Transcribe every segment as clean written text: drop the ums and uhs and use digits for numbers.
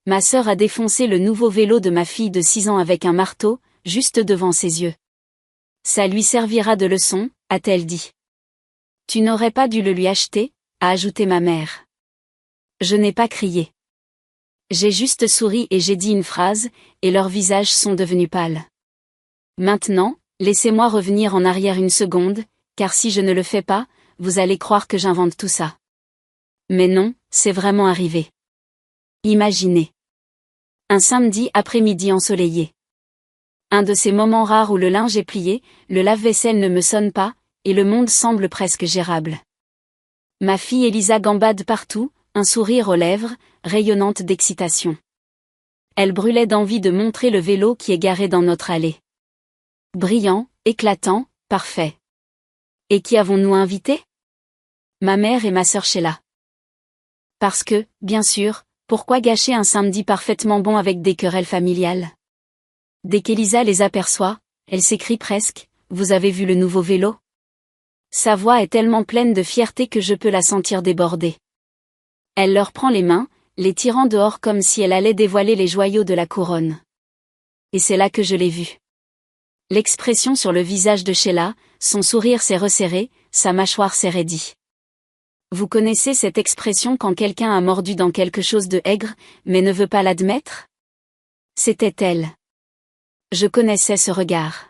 Ma sœur a défoncé le nouveau vélo de ma fille de 6 ans avec un marteau, juste devant ses yeux. Ça lui servira de leçon, a-t-elle dit. Tu n'aurais pas dû le lui acheter, a ajouté ma mère. Je n'ai pas crié. J'ai juste souri et j'ai dit une phrase, et leurs visages sont devenus pâles. Maintenant, laissez-moi revenir en arrière une seconde, car si je ne le fais pas, vous allez croire que j'invente tout ça. Mais non, c'est vraiment arrivé. Imaginez. Un samedi après-midi ensoleillé. Un de ces moments rares où le linge est plié, le lave-vaisselle ne me sonne pas, et le monde semble presque gérable. Ma fille Elisa gambade partout, un sourire aux lèvres, rayonnante d'excitation. Elle brûlait d'envie de montrer le vélo qui est garé dans notre allée. Brillant, éclatant, parfait. Et qui avons-nous invité? Ma mère et ma sœur Sheila. Parce que, bien sûr, pourquoi gâcher un samedi parfaitement bon avec des querelles familiales? Dès qu'Elisa les aperçoit, elle s'écrie presque, « Vous avez vu le nouveau vélo ?» Sa voix est tellement pleine de fierté que je peux la sentir déborder. Elle leur prend les mains, les tirant dehors comme si elle allait dévoiler les joyaux de la couronne. Et c'est là que je l'ai vue. L'expression sur le visage de Sheila, son sourire s'est resserré, sa mâchoire s'est raidie. Vous connaissez cette expression quand quelqu'un a mordu dans quelque chose de aigre, mais ne veut pas l'admettre? C'était elle. Je connaissais ce regard.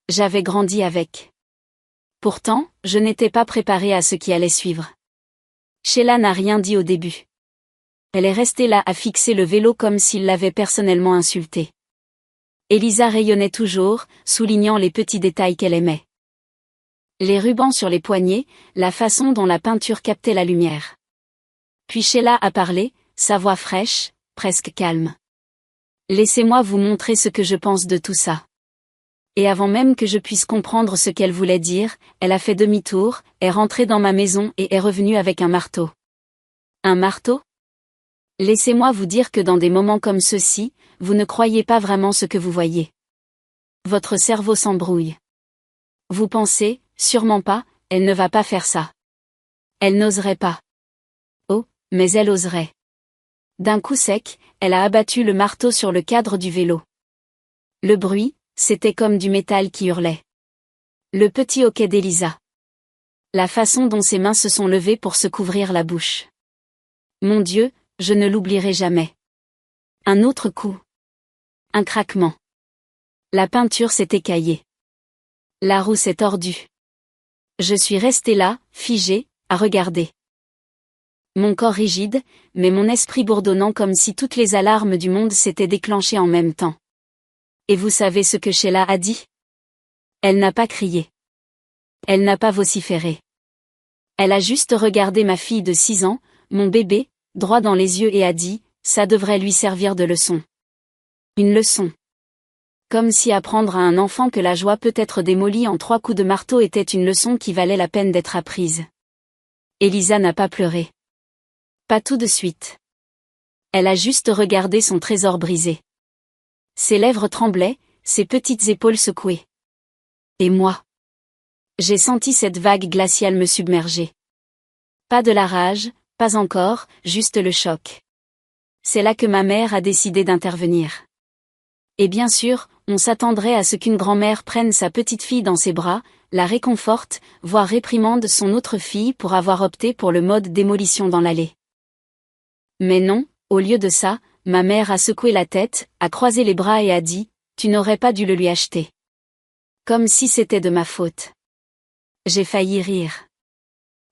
J'avais grandi avec. Pourtant, je n'étais pas préparée à ce qui allait suivre. Sheila n'a rien dit au début. Elle est restée là à fixer le vélo comme s'il l'avait personnellement insultée. Elisa rayonnait toujours, soulignant les petits détails qu'elle aimait. Les rubans sur les poignets, la façon dont la peinture captait la lumière. Puis Sheila a parlé, sa voix fraîche, presque calme. Laissez-moi vous montrer ce que je pense de tout ça. Et avant même que je puisse comprendre ce qu'elle voulait dire, elle a fait demi-tour, est rentrée dans ma maison et est revenue avec un marteau. Un marteau? Laissez-moi vous dire que dans des moments comme ceux-ci, vous ne croyez pas vraiment ce que vous voyez. Votre cerveau s'embrouille. Vous pensez, sûrement pas, elle ne va pas faire ça. Elle n'oserait pas. Oh, mais elle oserait. D'un coup sec, elle a abattu le marteau sur le cadre du vélo. Le bruit, c'était comme du métal qui hurlait. Le petit hoquet d'Elisa. La façon dont ses mains se sont levées pour se couvrir la bouche. Mon Dieu, je ne l'oublierai jamais. Un autre coup. Un craquement. La peinture s'est écaillée. La roue s'est tordue. Je suis restée là, figée, à regarder. Mon corps rigide, mais mon esprit bourdonnant comme si toutes les alarmes du monde s'étaient déclenchées en même temps. Et vous savez ce que Sheila a dit? Elle n'a pas crié. Elle n'a pas vociféré. Elle a juste regardé ma fille de 6 ans, mon bébé, droit dans les yeux et a dit, ça devrait lui servir de leçon. Une leçon. Comme si apprendre à un enfant que la joie peut être démolie en 3 coups de marteau était une leçon qui valait la peine d'être apprise. Elisa n'a pas pleuré. Pas tout de suite. Elle a juste regardé son trésor brisé. Ses lèvres tremblaient, ses petites épaules secouées. Et moi? J'ai senti cette vague glaciale me submerger. Pas de la rage, pas encore, juste le choc. C'est là que ma mère a décidé d'intervenir. Et bien sûr, on s'attendrait à ce qu'une grand-mère prenne sa petite fille dans ses bras, la réconforte, voire réprimande son autre fille pour avoir opté pour le mode démolition dans l'allée. Mais non, au lieu de ça, ma mère a secoué la tête, a croisé les bras et a dit, « Tu n'aurais pas dû le lui acheter. » Comme si c'était de ma faute. J'ai failli rire.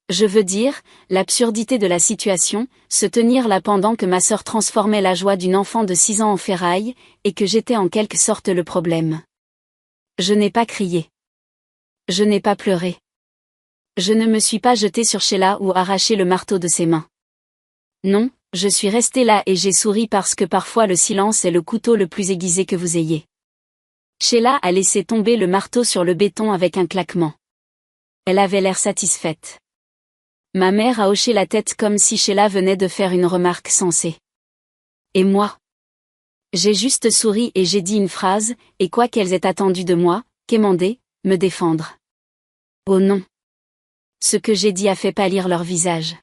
Je veux dire, l'absurdité de la situation, se tenir là pendant que ma sœur transformait la joie d'une enfant de 6 ans en ferraille, et que j'étais en quelque sorte le problème. Je n'ai pas crié. Je n'ai pas pleuré. Je ne me suis pas jetée sur Sheila ou arraché le marteau de ses mains. Non, je suis restée là et j'ai souri parce que parfois le silence est le couteau le plus aiguisé que vous ayez. Sheila a laissé tomber le marteau sur le béton avec un claquement. Elle avait l'air satisfaite. Ma mère a hoché la tête comme si Sheila venait de faire une remarque sensée. Et moi? J'ai juste souri et j'ai dit une phrase, et quoi qu'elles aient attendu de moi, quémander, me défendre. Oh non! Ce que j'ai dit a fait pâlir leur visage.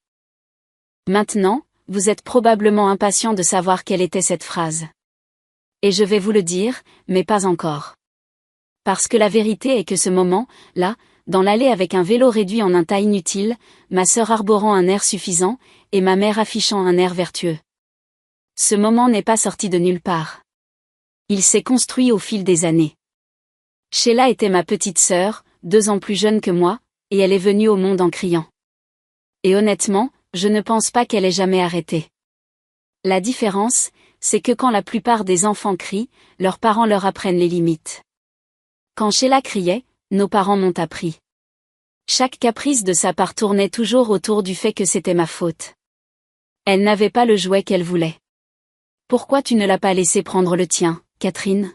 Maintenant, vous êtes probablement impatient de savoir quelle était cette phrase. Et je vais vous le dire, mais pas encore. Parce que la vérité est que ce moment-là, dans l'allée avec un vélo réduit en un tas inutile, ma sœur arborant un air suffisant, et ma mère affichant un air vertueux. Ce moment n'est pas sorti de nulle part. Il s'est construit au fil des années. Sheila était ma petite sœur, 2 ans plus jeune que moi, et elle est venue au monde en criant. Et honnêtement, je ne pense pas qu'elle ait jamais arrêté. La différence, c'est que quand la plupart des enfants crient, leurs parents leur apprennent les limites. Quand Sheila criait, nos parents m'ont appris. Chaque caprice de sa part tournait toujours autour du fait que c'était ma faute. Elle n'avait pas le jouet qu'elle voulait. Pourquoi tu ne l'as pas laissé prendre le tien, Catherine?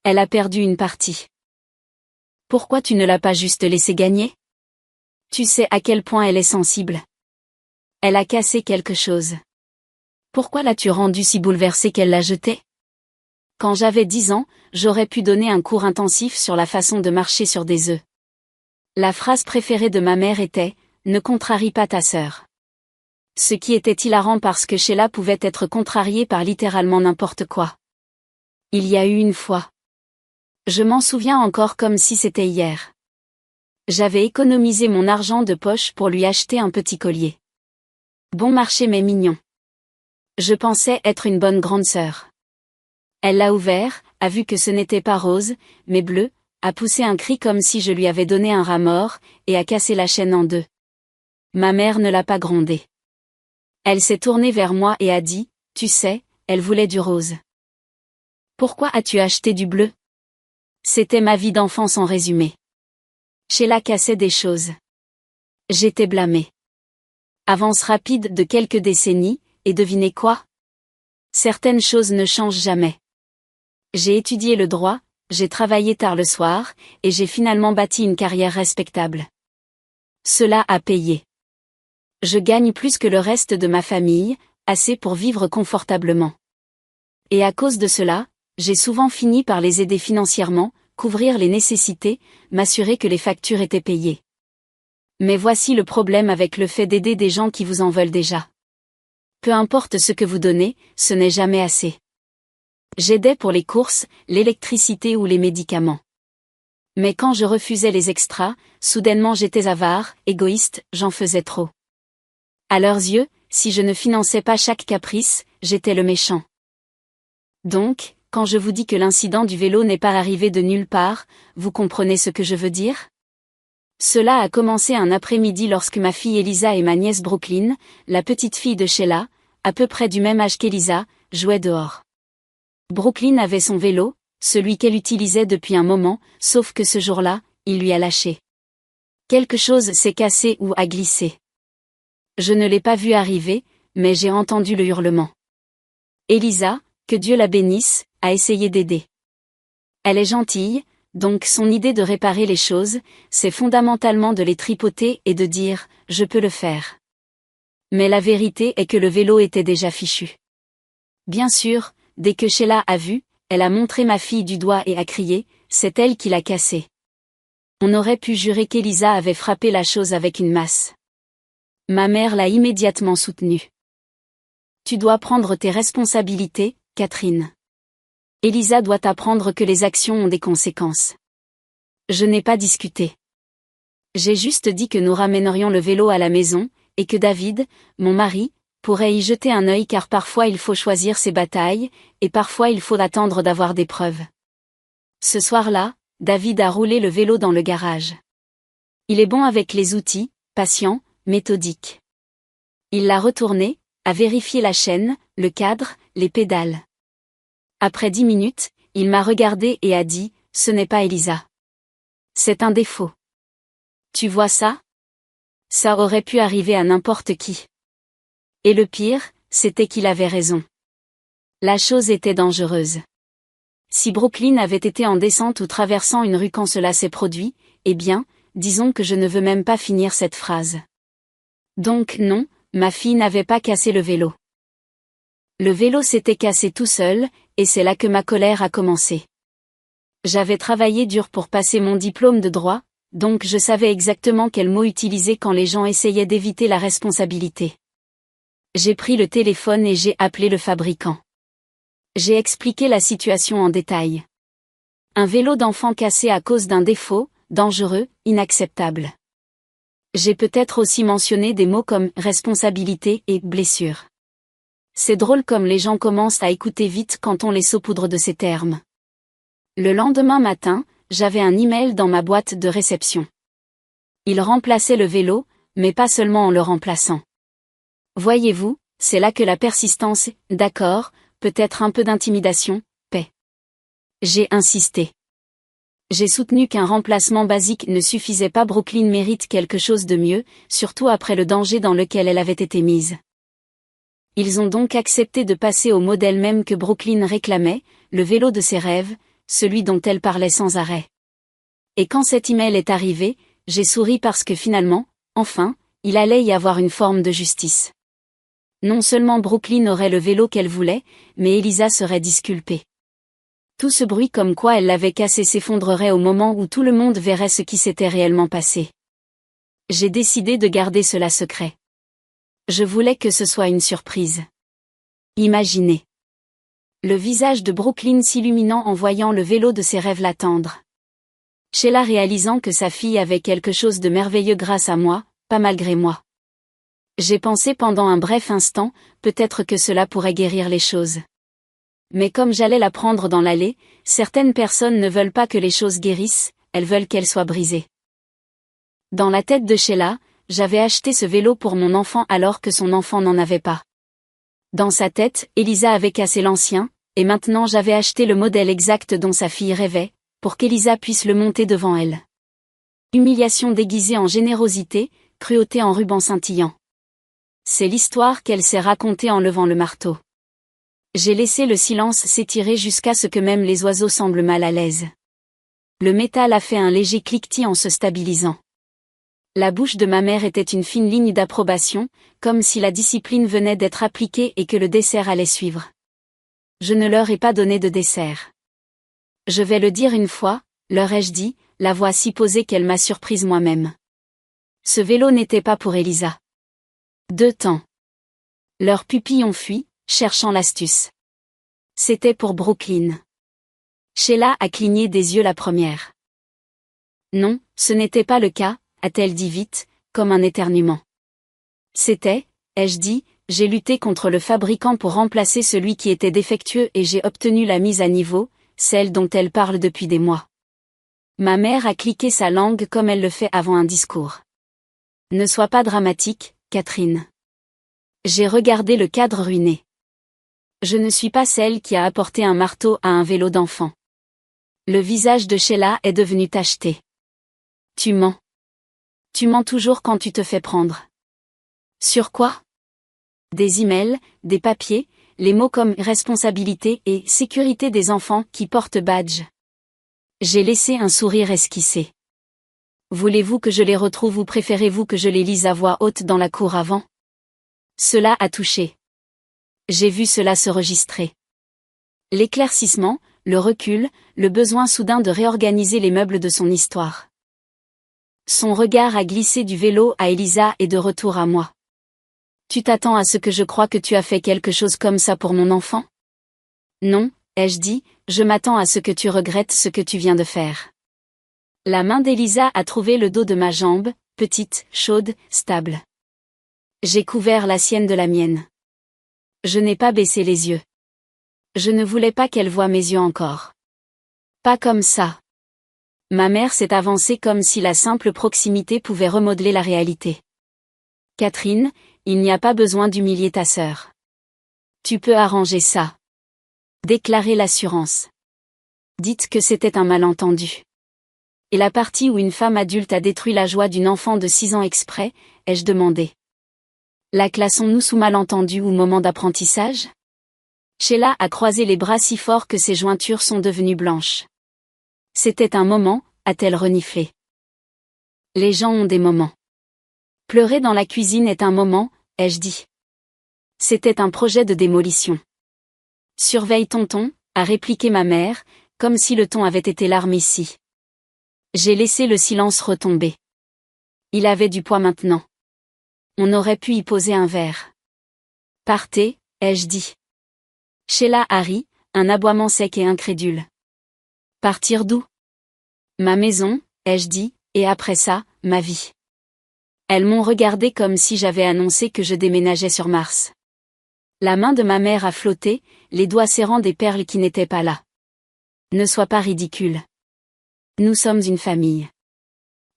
Elle a perdu une partie. Pourquoi tu ne l'as pas juste laissé gagner? Tu sais à quel point elle est sensible. Elle a cassé quelque chose. Pourquoi l'as-tu rendue si bouleversée qu'elle l'a jetée? Quand j'avais 10 ans, j'aurais pu donner un cours intensif sur la façon de marcher sur des œufs. La phrase préférée de ma mère était « Ne contrarie pas ta sœur ». Ce qui était hilarant parce que Sheila pouvait être contrariée par littéralement n'importe quoi. Il y a eu une fois. Je m'en souviens encore comme si c'était hier. J'avais économisé mon argent de poche pour lui acheter un petit collier. Bon marché mais mignon. Je pensais être une bonne grande sœur. Elle l'a ouvert, a vu que ce n'était pas rose, mais bleu, a poussé un cri comme si je lui avais donné un rat mort, et a cassé la chaîne en 2. Ma mère ne l'a pas grondé. Elle s'est tournée vers moi et a dit, tu sais, elle voulait du rose. Pourquoi as-tu acheté du bleu? C'était ma vie d'enfance en résumé. Sheila cassait des choses. J'étais blâmée. Avance rapide de quelques décennies, et devinez quoi? Certaines choses ne changent jamais. J'ai étudié le droit, j'ai travaillé tard le soir, et j'ai finalement bâti une carrière respectable. Cela a payé. Je gagne plus que le reste de ma famille, assez pour vivre confortablement. Et à cause de cela, j'ai souvent fini par les aider financièrement, couvrir les nécessités, m'assurer que les factures étaient payées. Mais voici le problème avec le fait d'aider des gens qui vous en veulent déjà. Peu importe ce que vous donnez, ce n'est jamais assez. J'aidais pour les courses, l'électricité ou les médicaments. Mais quand je refusais les extras, soudainement j'étais avare, égoïste, j'en faisais trop. À leurs yeux, si je ne finançais pas chaque caprice, j'étais le méchant. Donc, quand je vous dis que l'incident du vélo n'est pas arrivé de nulle part, vous comprenez ce que je veux dire? Cela a commencé un après-midi lorsque ma fille Elisa et ma nièce Brooklyn, la petite fille de Sheila, à peu près du même âge qu'Elisa, jouaient dehors. Brooklyn avait son vélo, celui qu'elle utilisait depuis un moment, sauf que ce jour-là, il lui a lâché. Quelque chose s'est cassé ou a glissé. Je ne l'ai pas vu arriver, mais j'ai entendu le hurlement. Elisa, que Dieu la bénisse, a essayé d'aider. Elle est gentille, donc son idée de réparer les choses, c'est fondamentalement de les tripoter et de dire « je peux le faire ». Mais la vérité est que le vélo était déjà fichu. Bien sûr, dès que Sheila a vu, elle a montré ma fille du doigt et a crié « c'est elle qui l'a cassé ». On aurait pu jurer qu'Elisa avait frappé la chose avec une masse. Ma mère l'a immédiatement soutenue. Tu dois prendre tes responsabilités, Catherine. Elisa doit apprendre que les actions ont des conséquences. Je n'ai pas discuté. J'ai juste dit que nous ramènerions le vélo à la maison, et que David, mon mari, pourrait y jeter un œil car parfois il faut choisir ses batailles, et parfois il faut attendre d'avoir des preuves. Ce soir-là, David a roulé le vélo dans le garage. Il est bon avec les outils, patient, méthodique. Il l'a retourné, a vérifié la chaîne, le cadre, les pédales. Après 10 minutes, il m'a regardé et a dit « Ce n'est pas Elisa. C'est un défaut. Tu vois ça? Ça aurait pu arriver à n'importe qui. » Et le pire, c'était qu'il avait raison. La chose était dangereuse. Si Brooklyn avait été en descente ou traversant une rue quand cela s'est produit, eh bien, disons que je ne veux même pas finir cette phrase. Donc non, ma fille n'avait pas cassé le vélo. Le vélo s'était cassé tout seul, et c'est là que ma colère a commencé. J'avais travaillé dur pour passer mon diplôme de droit, donc je savais exactement quel mot utiliser quand les gens essayaient d'éviter la responsabilité. J'ai pris le téléphone et j'ai appelé le fabricant. J'ai expliqué la situation en détail. Un vélo d'enfant cassé à cause d'un défaut, dangereux, inacceptable. J'ai peut-être aussi mentionné des mots comme responsabilité et blessure. C'est drôle comme les gens commencent à écouter vite quand on les saupoudre de ces termes. Le lendemain matin, j'avais un email dans ma boîte de réception. Il remplaçait le vélo, mais pas seulement en le remplaçant. Voyez-vous, c'est là que la persistance, d'accord, peut-être un peu d'intimidation, paie. J'ai insisté. J'ai soutenu qu'un remplacement basique ne suffisait pas. Brooklyn mérite quelque chose de mieux, surtout après le danger dans lequel elle avait été mise. Ils ont donc accepté de passer au modèle même que Brooklyn réclamait, le vélo de ses rêves, celui dont elle parlait sans arrêt. Et quand cet email est arrivé, j'ai souri parce que finalement, enfin, il allait y avoir une forme de justice. Non seulement Brooklyn aurait le vélo qu'elle voulait, mais Elisa serait disculpée. Tout ce bruit comme quoi elle l'avait cassé s'effondrerait au moment où tout le monde verrait ce qui s'était réellement passé. J'ai décidé de garder cela secret. Je voulais que ce soit une surprise. Imaginez. Le visage de Brooklyn s'illuminant en voyant le vélo de ses rêves l'attendre. Sheila réalisant que sa fille avait quelque chose de merveilleux grâce à moi, pas malgré moi. J'ai pensé pendant un bref instant, peut-être que cela pourrait guérir les choses. Mais comme j'allais la prendre dans l'allée, certaines personnes ne veulent pas que les choses guérissent, elles veulent qu'elles soient brisées. Dans la tête de Sheila, j'avais acheté ce vélo pour mon enfant alors que son enfant n'en avait pas. Dans sa tête, Elisa avait cassé l'ancien, et maintenant j'avais acheté le modèle exact dont sa fille rêvait, pour qu'Elisa puisse le monter devant elle. Humiliation déguisée en générosité, cruauté en ruban scintillant. C'est l'histoire qu'elle s'est racontée en levant le marteau. J'ai laissé le silence s'étirer jusqu'à ce que même les oiseaux semblent mal à l'aise. Le métal a fait un léger cliquetis en se stabilisant. La bouche de ma mère était une fine ligne d'approbation, comme si la discipline venait d'être appliquée et que le dessert allait suivre. Je ne leur ai pas donné de dessert. Je vais le dire une fois, leur ai-je dit, la voix si posée qu'elle m'a surprise moi-même. Ce vélo n'était pas pour Elisa. 2 temps. Leurs pupilles ont fui, cherchant l'astuce. C'était pour Brooklyn. Sheila a cligné des yeux la première. Non, ce n'était pas le cas, a-t-elle dit vite, comme un éternuement. C'était, ai-je dit, j'ai lutté contre le fabricant pour remplacer celui qui était défectueux et j'ai obtenu la mise à niveau, celle dont elle parle depuis des mois. Ma mère a cliqué sa langue comme elle le fait avant un discours. Ne sois pas dramatique, Catherine. J'ai regardé le cadre ruiné. Je ne suis pas celle qui a apporté un marteau à un vélo d'enfant. Le visage de Sheila est devenu tacheté. Tu mens. Tu mens toujours quand tu te fais prendre. Sur quoi? Des emails, des papiers, les mots comme responsabilité et sécurité des enfants qui portent badge. J'ai laissé un sourire esquissé. Voulez-vous que je les retrouve ou préférez-vous que je les lise à voix haute dans la cour avant? Cela a touché. J'ai vu cela se registrer. L'éclaircissement, le recul, le besoin soudain de réorganiser les meubles de son histoire. Son regard a glissé du vélo à Elisa et de retour à moi. Tu t'attends à ce que je croie que tu as fait quelque chose comme ça pour mon enfant? Non, ai-je dit, je m'attends à ce que tu regrettes ce que tu viens de faire. La main d'Elisa a trouvé le dos de ma jambe, petite, chaude, stable. J'ai couvert la sienne de la mienne. Je n'ai pas baissé les yeux. Je ne voulais pas qu'elle voie mes yeux encore. Pas comme ça. Ma mère s'est avancée comme si la simple proximité pouvait remodeler la réalité. Catherine, il n'y a pas besoin d'humilier ta sœur. Tu peux arranger ça. Déclarer l'assurance. Dites que c'était un malentendu. Et la partie où une femme adulte a détruit la joie d'une enfant de 6 ans exprès, ai-je demandé. La classons-nous sous malentendu ou moment d'apprentissage? Sheila a croisé les bras si fort que ses jointures sont devenues blanches. C'était un moment, a-t-elle reniflé. Les gens ont des moments. Pleurer dans la cuisine est un moment, ai-je dit. C'était un projet de démolition. Surveille tonton, a répliqué ma mère, comme si le ton avait été l'arme ici. J'ai laissé le silence retomber. Il avait du poids maintenant. On aurait pu y poser un verre. Partez, ai-je dit. Sheila a ri, un aboiement sec et incrédule. Partir d'où? Ma maison, ai-je dit, et après ça, ma vie. Elles m'ont regardé comme si j'avais annoncé que je déménageais sur Mars. La main de ma mère a flotté, les doigts serrant des perles qui n'étaient pas là. Ne sois pas ridicule. Nous sommes une famille.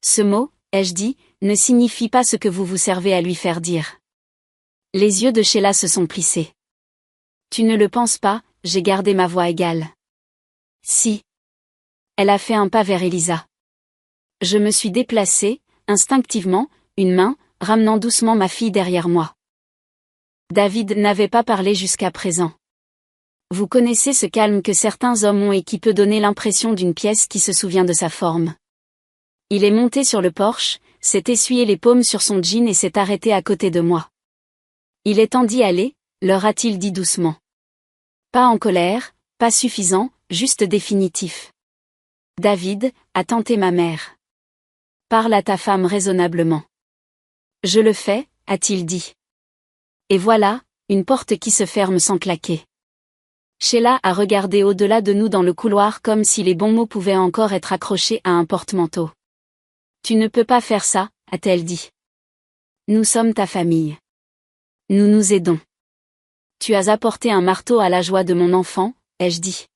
Ce mot, ai-je dit, ne signifie pas ce que vous vous servez à lui faire dire. Les yeux de Sheila se sont plissés. Tu ne le penses pas, j'ai gardé ma voix égale. Si. Elle a fait un pas vers Elisa. Je me suis déplacée, instinctivement, une main, ramenant doucement ma fille derrière moi. David n'avait pas parlé jusqu'à présent. Vous connaissez ce calme que certains hommes ont et qui peut donner l'impression d'une pièce qui se souvient de sa forme. Il est monté sur le porche, s'est essuyé les paumes sur son jean et s'est arrêté à côté de moi. Il est temps d'y aller, leur a-t-il dit doucement. Pas en colère, pas suffisant, juste définitif. David, a tenté ma mère. Parle à ta femme raisonnablement. Je le fais, a-t-il dit. Et voilà, une porte qui se ferme sans claquer. Sheila a regardé au-delà de nous dans le couloir comme si les bons mots pouvaient encore être accrochés à un porte-manteau. Tu ne peux pas faire ça, a-t-elle dit. Nous sommes ta famille. Nous nous aidons. Tu as apporté un marteau à la joie de mon enfant, ai-je dit.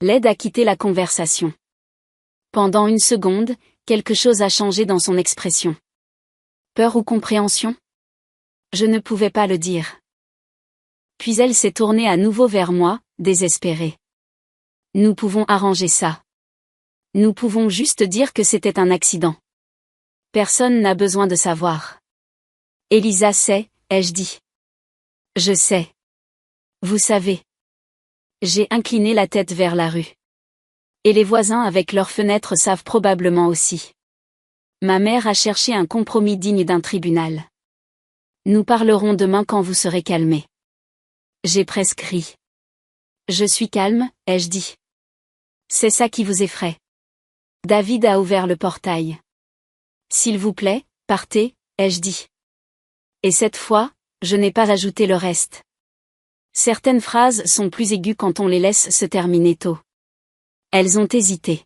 L'aide a quitté la conversation. Pendant une seconde, quelque chose a changé dans son expression. Peur ou compréhension? Je ne pouvais pas le dire. Puis elle s'est tournée à nouveau vers moi, désespérée. Nous pouvons arranger ça. Nous pouvons juste dire que c'était un accident. Personne n'a besoin de savoir. Elisa sait, ai-je dit. Je sais. Vous savez. J'ai incliné la tête vers la rue. Et les voisins avec leurs fenêtres savent probablement aussi. Ma mère a cherché un compromis digne d'un tribunal. Nous parlerons demain quand vous serez calmés. J'ai presque ri. Je suis calme, ai-je dit. C'est ça qui vous effraie. David a ouvert le portail. S'il vous plaît, partez, ai-je dit. Et cette fois, je n'ai pas ajouté le reste. Certaines phrases sont plus aiguës quand on les laisse se terminer tôt. Elles ont hésité.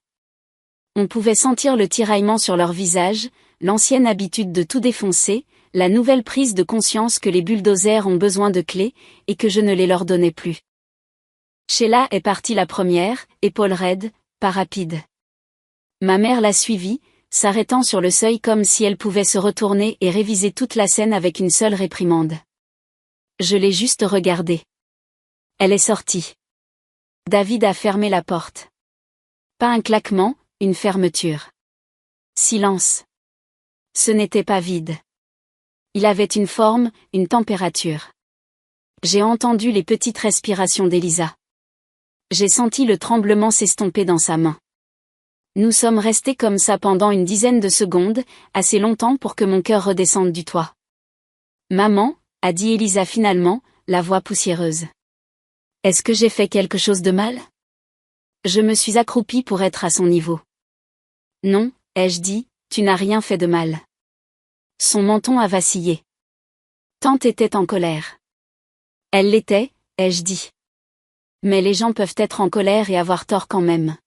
On pouvait sentir le tiraillement sur leur visage, l'ancienne habitude de tout défoncer, la nouvelle prise de conscience que les bulldozers ont besoin de clés, et que je ne les leur donnais plus. Sheila est partie la première, épaules raides, pas rapide. Ma mère l'a suivie, s'arrêtant sur le seuil comme si elle pouvait se retourner et réviser toute la scène avec une seule réprimande. Je l'ai juste regardée. Elle est sortie. David a fermé la porte. Pas un claquement, une fermeture. Silence. Ce n'était pas vide. Il avait une forme, une température. J'ai entendu les petites respirations d'Elisa. J'ai senti le tremblement s'estomper dans sa main. Nous sommes restés comme ça pendant une dizaine de secondes, assez longtemps pour que mon cœur redescende du toit. Maman, a dit Elisa finalement, la voix poussiéreuse. Est-ce que j'ai fait quelque chose de mal? Je me suis accroupie pour être à son niveau. Non, ai-je dit, tu n'as rien fait de mal. Son menton a vacillé. Tante était en colère. Elle l'était, ai-je dit. Mais les gens peuvent être en colère et avoir tort quand même.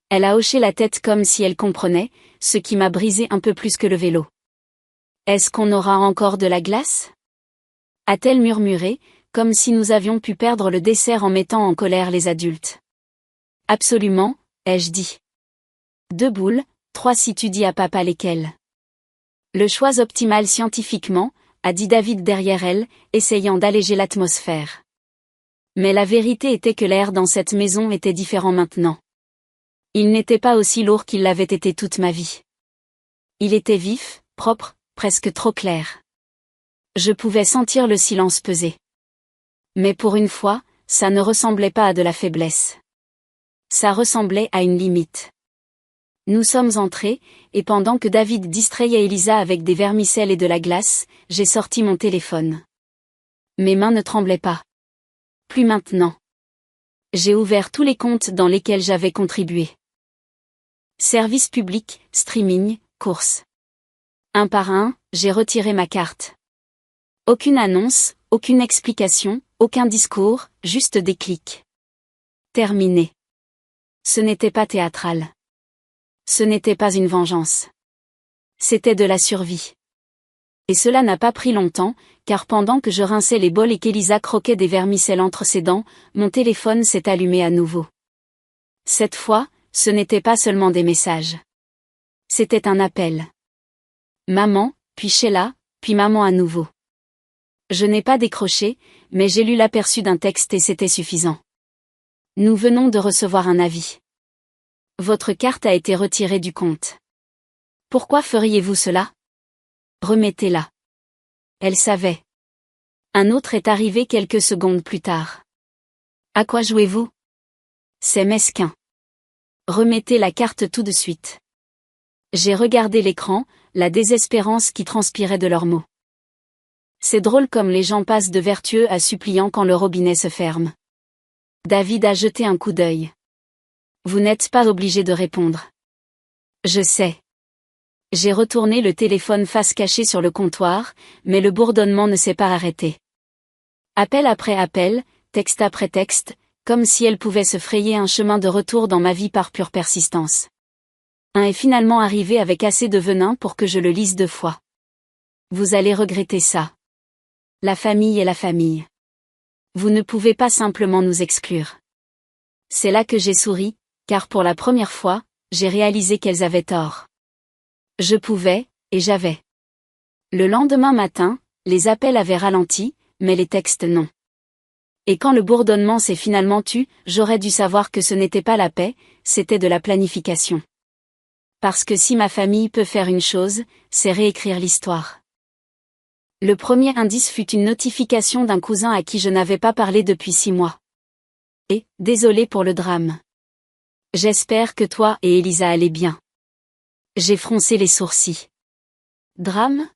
Elle a hoché la tête comme si elle comprenait, ce qui m'a brisé un peu plus que le vélo. Est-ce qu'on aura encore de la glace? A-t-elle murmuré, comme si nous avions pu perdre le dessert en mettant en colère les adultes. Absolument, ai-je dit. 2 boules, 3 si tu dis à papa lesquelles. Le choix optimal scientifiquement, a dit David derrière elle, essayant d'alléger l'atmosphère. Mais la vérité était que l'air dans cette maison était différent maintenant. Il n'était pas aussi lourd qu'il l'avait été toute ma vie. Il était vif, propre, presque trop clair. Je pouvais sentir le silence peser. Mais pour une fois, ça ne ressemblait pas à de la faiblesse. Ça ressemblait à une limite. Nous sommes entrés, et pendant que David distrayait Elisa avec des vermicelles et de la glace, j'ai sorti mon téléphone. Mes mains ne tremblaient pas. Plus maintenant. J'ai ouvert tous les comptes dans lesquels j'avais contribué. Service public, streaming, courses. Un par un, j'ai retiré ma carte. Aucune annonce, Aucune explication, aucun discours, juste des clics. Terminé. Ce n'était pas théâtral. Ce n'était pas une vengeance. C'était de la survie. Et cela n'a pas pris longtemps, car pendant que je rinçais les bols et qu'Elisa croquait des vermicelles entre ses dents, mon téléphone s'est allumé à nouveau. Cette fois, ce n'était pas seulement des messages. C'était un appel. Maman, puis Sheila, puis maman à nouveau. Je n'ai pas décroché, mais j'ai lu l'aperçu d'un texte et c'était suffisant. Nous venons de recevoir un avis. Votre carte a été retirée du compte. Pourquoi feriez-vous cela? Remettez-la. Elle savait. Un autre est arrivé quelques secondes plus tard. À quoi jouez-vous? C'est mesquin. Remettez la carte tout de suite. J'ai regardé l'écran, la désespérance qui transpirait de leurs mots. C'est drôle comme les gens passent de vertueux à suppliants quand le robinet se ferme. David a jeté un coup d'œil. Vous n'êtes pas obligé de répondre. Je sais. J'ai retourné le téléphone face cachée sur le comptoir, mais le bourdonnement ne s'est pas arrêté. Appel après appel, texte après texte, comme si elle pouvait se frayer un chemin de retour dans ma vie par pure persistance. Un est finalement arrivé avec assez de venin pour que je le lise 2 fois. Vous allez regretter ça. La famille est la famille. Vous ne pouvez pas simplement nous exclure. C'est là que j'ai souri, car pour la première fois, j'ai réalisé qu'elles avaient tort. Je pouvais, et j'avais. Le lendemain matin, les appels avaient ralenti, mais les textes non. Et quand le bourdonnement s'est finalement tu, j'aurais dû savoir que ce n'était pas la paix, c'était de la planification. Parce que si ma famille peut faire une chose, c'est réécrire l'histoire. Le premier indice fut une notification d'un cousin à qui je n'avais pas parlé depuis 6 mois. Et, désolé pour le drame. J'espère que toi et Elisa allez bien. J'ai froncé les sourcils. Drame?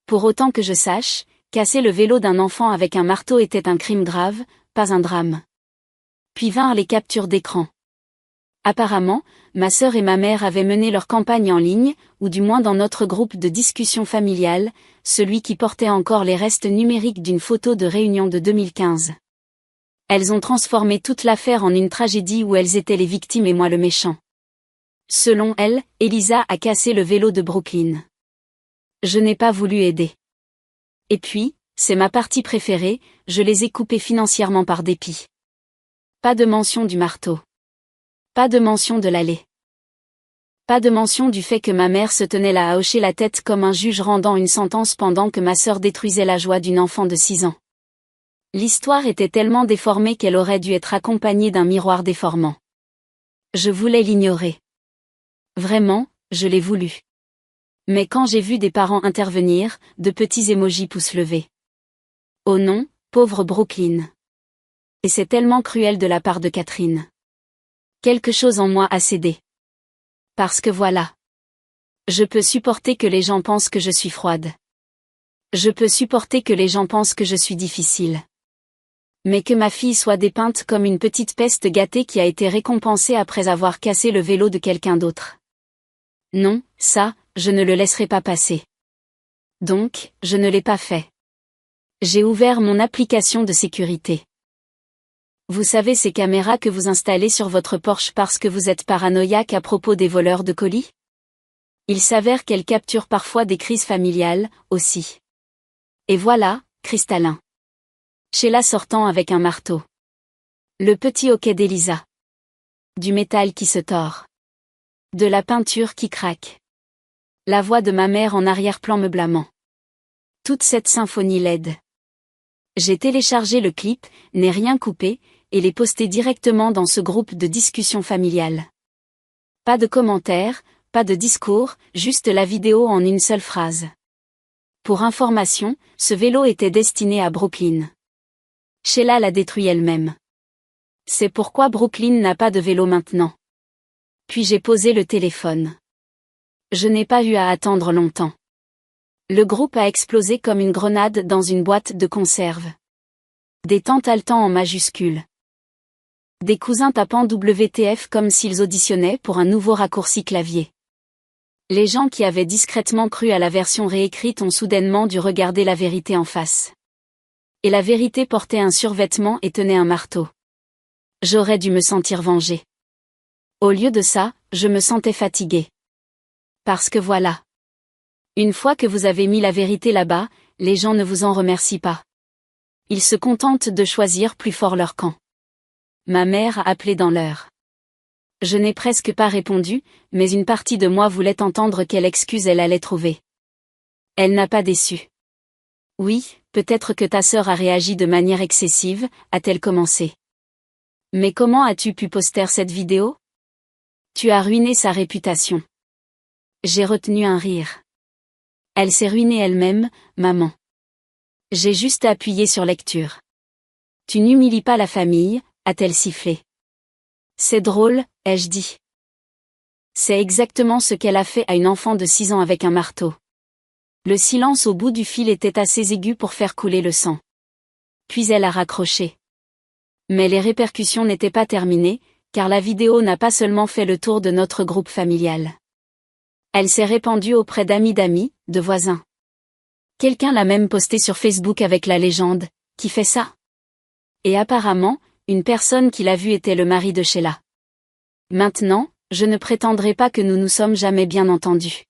Pour autant que je sache, casser le vélo d'un enfant avec un marteau était un crime grave, pas un drame. Puis vinrent les captures d'écran. Apparemment, ma sœur et ma mère avaient mené leur campagne en ligne, ou du moins dans notre groupe de discussion familiale, celui qui portait encore les restes numériques d'une photo de réunion de 2015. Elles ont transformé toute l'affaire en une tragédie où elles étaient les victimes et moi le méchant. Selon elle, Elisa a cassé le vélo de Brooklyn. Je n'ai pas voulu aider. Et puis, c'est ma partie préférée, je les ai coupés financièrement par dépit. Pas de mention du marteau. Pas de mention de l'allée. Pas de mention du fait que ma mère se tenait là à hocher la tête comme un juge rendant une sentence pendant que ma sœur détruisait la joie d'une enfant de 6 ans. L'histoire était tellement déformée qu'elle aurait dû être accompagnée d'un miroir déformant. Je voulais l'ignorer. Vraiment, je l'ai voulu. Mais quand j'ai vu des parents intervenir, de petits émojis pouces levés. Oh non, pauvre Brooklyn. Et c'est tellement cruel de la part de Catherine. Quelque chose en moi a cédé. Parce que voilà. Je peux supporter que les gens pensent que je suis froide. Je peux supporter que les gens pensent que je suis difficile. Mais que ma fille soit dépeinte comme une petite peste gâtée qui a été récompensée après avoir cassé le vélo de quelqu'un d'autre. Non, ça, je ne le laisserai pas passer. Donc, je ne l'ai pas fait. J'ai ouvert mon application de sécurité. Vous savez ces caméras que vous installez sur votre Porsche parce que vous êtes paranoïaque à propos des voleurs de colis? Il s'avère qu'elles capturent parfois des crises familiales, aussi. Et voilà, cristallin. Sheila sortant avec un marteau. Le petit hoquet d'Elisa. Du métal qui se tord. De la peinture qui craque. La voix de ma mère en arrière-plan me blâmant. Toute cette symphonie laide. J'ai téléchargé le clip, n'ai rien coupé, et l'ai posté directement dans ce groupe de discussion familiale. Pas de commentaires, pas de discours, juste la vidéo en une seule phrase. Pour information, ce vélo était destiné à Brooklyn. Sheila l'a détruit elle-même. C'est pourquoi Brooklyn n'a pas de vélo maintenant. Puis j'ai posé le téléphone. Je n'ai pas eu à attendre longtemps. Le groupe a explosé comme une grenade dans une boîte de conserve. Des tantes haletants en majuscules. Des cousins tapant WTF comme s'ils auditionnaient pour un nouveau raccourci clavier. Les gens qui avaient discrètement cru à la version réécrite ont soudainement dû regarder la vérité en face. Et la vérité portait un survêtement et tenait un marteau. J'aurais dû me sentir vengée. Au lieu de ça, je me sentais fatiguée. Parce que voilà. Une fois que vous avez mis la vérité là-bas, les gens ne vous en remercient pas. Ils se contentent de choisir plus fort leur camp. Ma mère a appelé dans l'heure. Je n'ai presque pas répondu, mais une partie de moi voulait entendre quelle excuse elle allait trouver. Elle n'a pas déçu. Oui, peut-être que ta sœur a réagi de manière excessive, a-t-elle commencé. Mais comment as-tu pu poster cette vidéo? Tu as ruiné sa réputation. J'ai retenu un rire. Elle s'est ruinée elle-même, maman. J'ai juste appuyé sur lecture. Tu n'humilies pas la famille, a-t-elle sifflé. C'est drôle, ai-je dit. C'est exactement ce qu'elle a fait à une enfant de 6 ans avec un marteau. Le silence au bout du fil était assez aigu pour faire couler le sang. Puis elle a raccroché. Mais les répercussions n'étaient pas terminées, car la vidéo n'a pas seulement fait le tour de notre groupe familial. Elle s'est répandue auprès d'amis, de voisins. Quelqu'un l'a même postée sur Facebook avec la légende « Qui fait ça ?» Et apparemment, une personne qui l'a vue était le mari de Sheila. Maintenant, je ne prétendrai pas que nous nous sommes jamais bien entendus.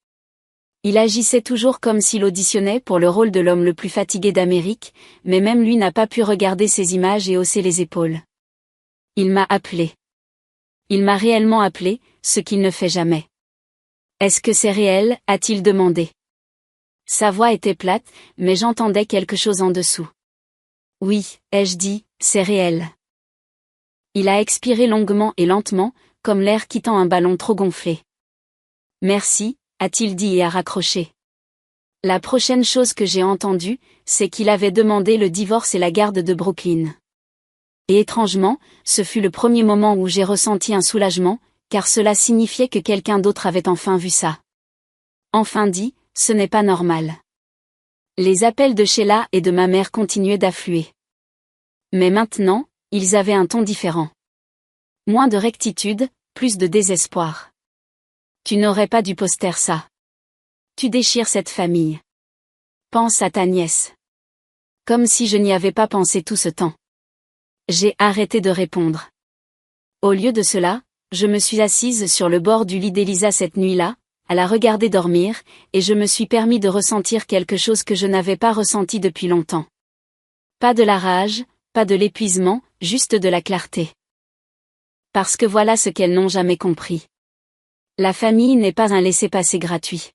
Il agissait toujours comme s'il auditionnait pour le rôle de l'homme le plus fatigué d'Amérique, mais même lui n'a pas pu regarder ces images et hausser les épaules. Il m'a appelé. Il m'a réellement appelé, ce qu'il ne fait jamais. Est-ce que c'est réel, a-t-il demandé. Sa voix était plate, mais j'entendais quelque chose en dessous. Oui, ai-je dit, c'est réel. Il a expiré longuement et lentement, comme l'air quittant un ballon trop gonflé. Merci, a-t-il dit et a raccroché. La prochaine chose que j'ai entendue, c'est qu'il avait demandé le divorce et la garde de Brooklyn. Et étrangement, ce fut le premier moment où j'ai ressenti un soulagement, car cela signifiait que quelqu'un d'autre avait enfin vu ça. Enfin dit, ce n'est pas normal. Les appels de Sheila et de ma mère continuaient d'affluer. Mais maintenant, ils avaient un ton différent. Moins de rectitude, plus de désespoir. Tu n'aurais pas dû poster ça. Tu déchires cette famille. Pense à ta nièce. Comme si je n'y avais pas pensé tout ce temps. J'ai arrêté de répondre. Au lieu de cela, je me suis assise sur le bord du lit d'Elisa cette nuit-là, à la regarder dormir, et je me suis permis de ressentir quelque chose que je n'avais pas ressenti depuis longtemps. Pas de la rage, pas de l'épuisement, juste de la clarté. Parce que voilà ce qu'elles n'ont jamais compris. La famille n'est pas un laissez-passer gratuit.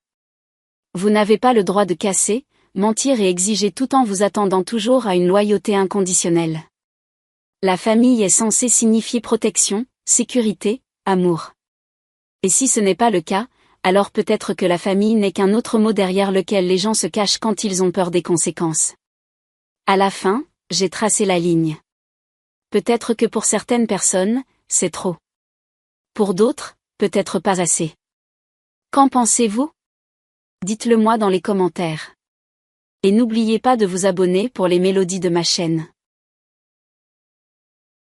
Vous n'avez pas le droit de casser, mentir et exiger tout en vous attendant toujours à une loyauté inconditionnelle. La famille est censée signifier protection, sécurité, amour. Et si ce n'est pas le cas, alors peut-être que la famille n'est qu'un autre mot derrière lequel les gens se cachent quand ils ont peur des conséquences. À la fin, j'ai tracé la ligne. Peut-être que pour certaines personnes, c'est trop. Pour d'autres, peut-être pas assez. Qu'en pensez-vous? Dites-le moi dans les commentaires. Et n'oubliez pas de vous abonner pour les mélodies de ma chaîne.